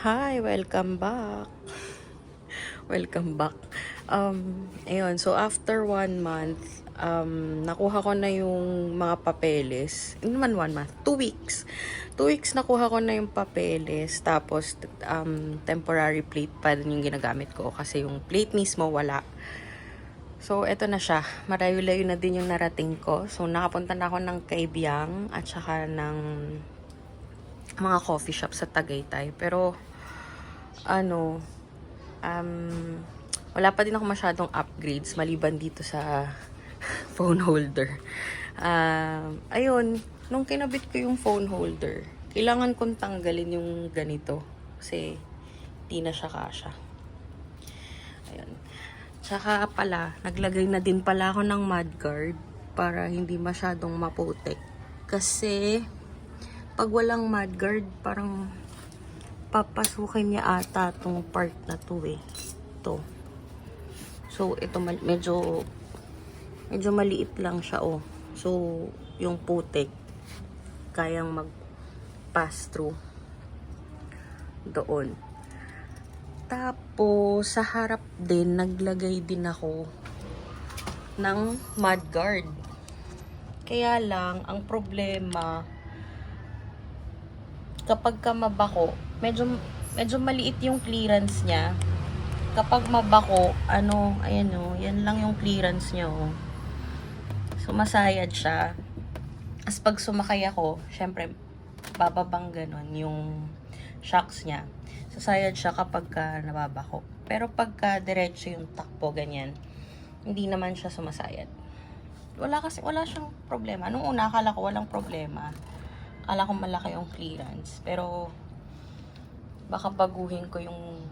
Hi, welcome back. Welcome back. Ayun, so after 1 month, nakuha ko na yung mga papeles. Hindi naman 1 month, 2 weeks. 2 weeks nakuha ko na yung papeles. Tapos, temporary plate pa din yung ginagamit ko kasi yung plate mismo wala. So, eto na siya. Marayo-layo na din yung narating ko. So, nakapunta na ako ng Kaibiyang at saka ng mga coffee shop sa Tagaytay. Pero, wala pa din ako masyadong upgrades maliban dito sa phone holder. Ayun, nung kinabit ko yung phone holder, kailangan kong tanggalin yung ganito kasi di na siya kasya. Ayun. Tsaka pala, naglagay na din pala ako ng mudguard para hindi masyadong maputik. Kasi, pag walang mudguard, parang papasukin niya ata tong part na to eh. Ito. So, ito medyo maliit lang siya oh. So, yung putik, kayang mag-pass through doon. Tapos, sa harap din, naglagay din ako ng mudguard. Kaya lang, ang problema, kapag ka mabako, medyo maliit yung clearance niya. Kapag mabako, ayan o, yan lang yung clearance niya o. Sumasayad siya. As pag sumakay ako, syempre, bababang ganon yung shocks niya. Sasayad siya kapag ka nababako. Pero pagka diretso yung takbo, ganyan, hindi naman siya sumasayad. Wala siyang problema. Nung una, akala ko walang problema. Akala ko malaki yung clearance. Pero, baka baguhin ko yung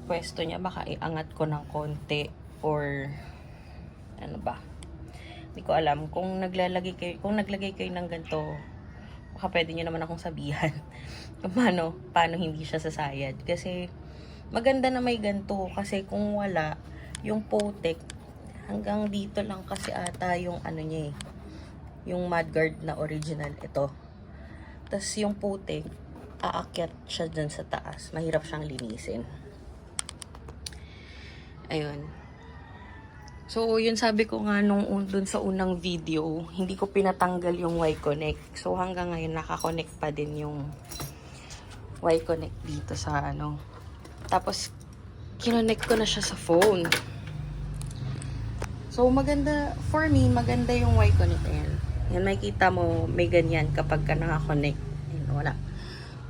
pwesto niya. Baka iangat ko ng konti. Or, ano ba? Hindi ko alam. Kung naglagay kayo ng ganito, baka pwede nyo naman akong sabihan. Kung paano hindi siya sasayad. Kasi, maganda na may ganito. Kasi kung wala, yung putik, hanggang dito lang kasi ata yung niya eh. Yung mudguard na original. Ito. Tapos yung putik, aakyat siya dyan sa taas. Mahirap siyang linisin. Ayun. So, yun sabi ko nga dun sa unang video, hindi ko pinatanggal yung Y-Connect. So, hanggang ngayon nakakonect pa din yung Y-Connect dito sa Tapos, kinonect ko na siya sa phone. So, maganda, for me, maganda yung Y-Connect. Ayan. Yan, makikita mo, may ganyan kapag ka nakakonect. Ayan, wala.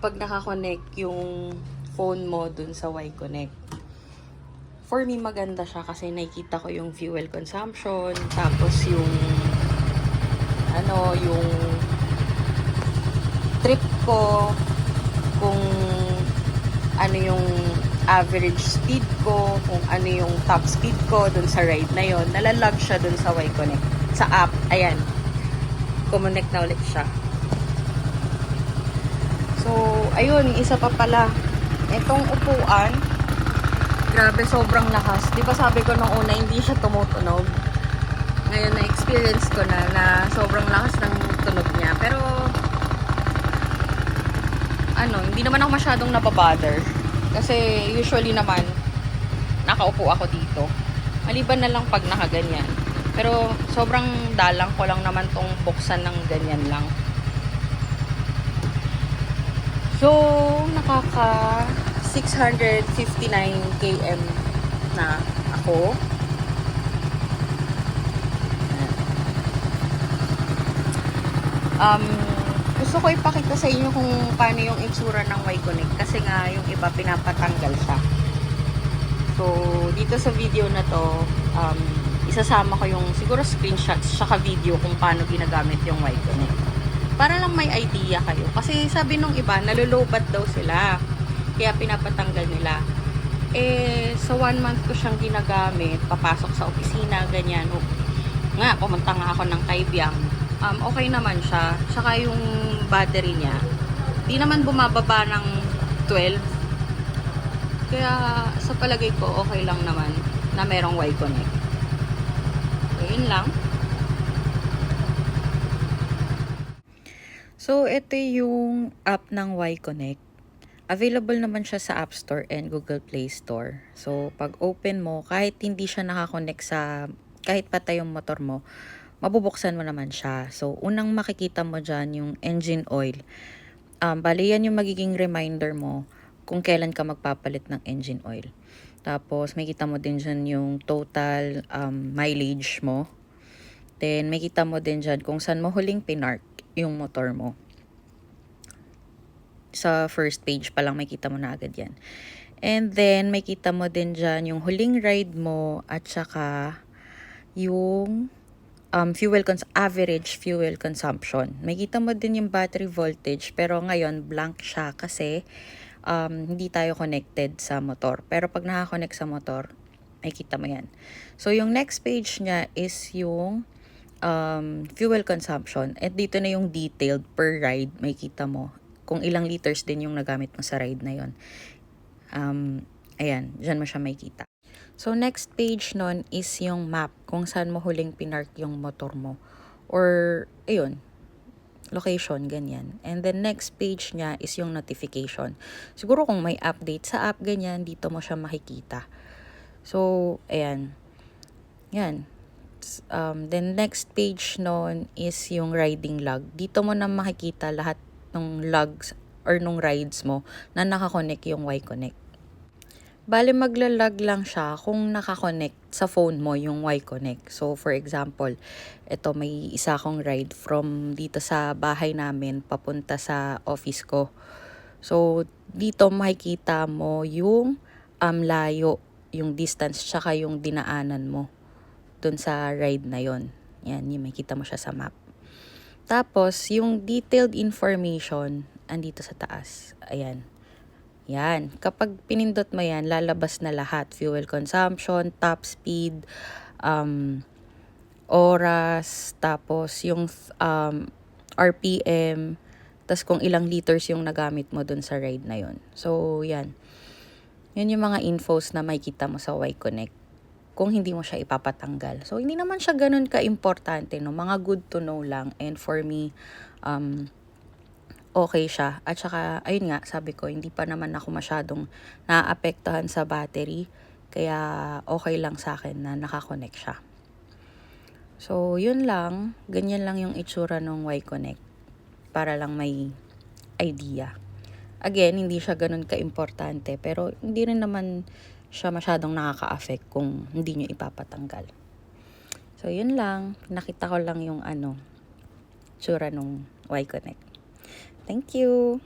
Pag nakakonect yung phone mo dun sa Y-Connect. For me, maganda siya kasi nakikita ko yung fuel consumption, tapos yung trip ko, kung ano yung average speed ko, kung ano yung top speed ko dun sa ride na yon, nalalag siya dun sa Y-Connect. Sa app, ayan. Connect na ulit siya. So, ayun, isa pa pala. Itong upuan, grabe, sobrang lakas. Di ba sabi ko nung una, hindi siya tumutunog. Ngayon, na-experience ko na sobrang lakas ng tunog niya. Pero, hindi naman ako masyadong nababother. Kasi, usually naman, nakaupo ako dito. Maliban na lang pag nakaganyan. Pero, sobrang dalang ko lang naman tong buksan ng ganyan lang. So, nakaka 659 km na ako. Gusto ko ipakita sa inyo kung paano yung itsura ng Y-Connect kasi nga yung iba pinapatanggal siya. So, dito sa video na to, isasama ko yung siguro screenshots saka video kung paano ginagamit yung Y-Connect. Para lang may idea kayo. Kasi sabi nung iba, nalulobat daw sila. Kaya pinapatanggal nila. Sa 1 month ko siyang ginagamit, papasok sa opisina, ganyan. Pumunta nga ako ng Kaibiyang. Okay naman siya. Saka yung battery niya, di naman bumababa ng 12. Kaya sa palagay ko, okay lang naman na merong Y-Connect. So, yun lang. So, ito yung app ng Y-Connect. Available naman siya sa App Store and Google Play Store. So, pag open mo, kahit hindi siya nakakonect sa, kahit patay yung motor mo, mabubuksan mo naman siya. So, unang makikita mo dyan yung engine oil. Bali, yan yung magiging reminder mo kung kailan ka magpapalit ng engine oil. Tapos, makita mo din dyan yung total mileage mo. Then, makita mo din dyan kung saan mo huling pinark yung motor mo. Sa first page pa lang makita mo na agad yan. And then, makita mo din dyan yung huling ride mo at saka yung average fuel consumption. Makita mo din yung battery voltage pero ngayon blank siya kasi hindi tayo connected sa motor. Pero pag nakakonect sa motor, makita mo yan. So, yung next page niya is yung fuel consumption. At dito na yung detailed per ride, makita mo kung ilang liters din yung nagamit mo sa ride na yon. Ayan, dyan mo siya makikita. So, next page nun is yung map kung saan mo huling pinark yung motor mo. Or, ayun, location, ganyan. And then, next page niya is yung notification. Siguro kung may update sa app, ganyan, dito mo siya makikita. So, ayan. Yan. Then, next page nun is yung riding log. Dito mo na makikita lahat ng logs or nung rides mo na nakakonect yung Y-Connect. Bale, maglalag lang siya kung nakakonect sa phone mo yung Y-Connect. So, for example, ito may isa akong ride from dito sa bahay namin papunta sa office ko. So, dito makikita mo yung layo, yung distance, tsaka yung dinaanan mo dun sa ride na yon. Yan, yung makikita mo siya sa map. Tapos, yung detailed information, andito sa taas. Ayan. Yan. Kapag pinindot mo yan, lalabas na lahat. Fuel consumption, top speed, oras, tapos yung RPM, tapos kung ilang liters yung nagamit mo dun sa ride na yon. So, yan. Yun yung mga infos na makikita mo sa Y-Connect kung hindi mo siya ipapatanggal. So, hindi naman siya ganun ka-importante, no? Mga good to know lang. And for me, okay siya. At saka, ayun nga, sabi ko, hindi pa naman ako masyadong naapektuhan sa battery. Kaya, okay lang sa akin na nakakonect siya. So, yun lang. Ganyan lang yung itsura ng Y-Connect. Para lang may idea. Again, hindi siya ganun ka-importante. Pero, hindi rin naman siya masyadong nakaka-affect kung hindi nyo ipapatanggal. So, yun lang. Nakita ko lang yung tsura nung Y-Connect. Thank you!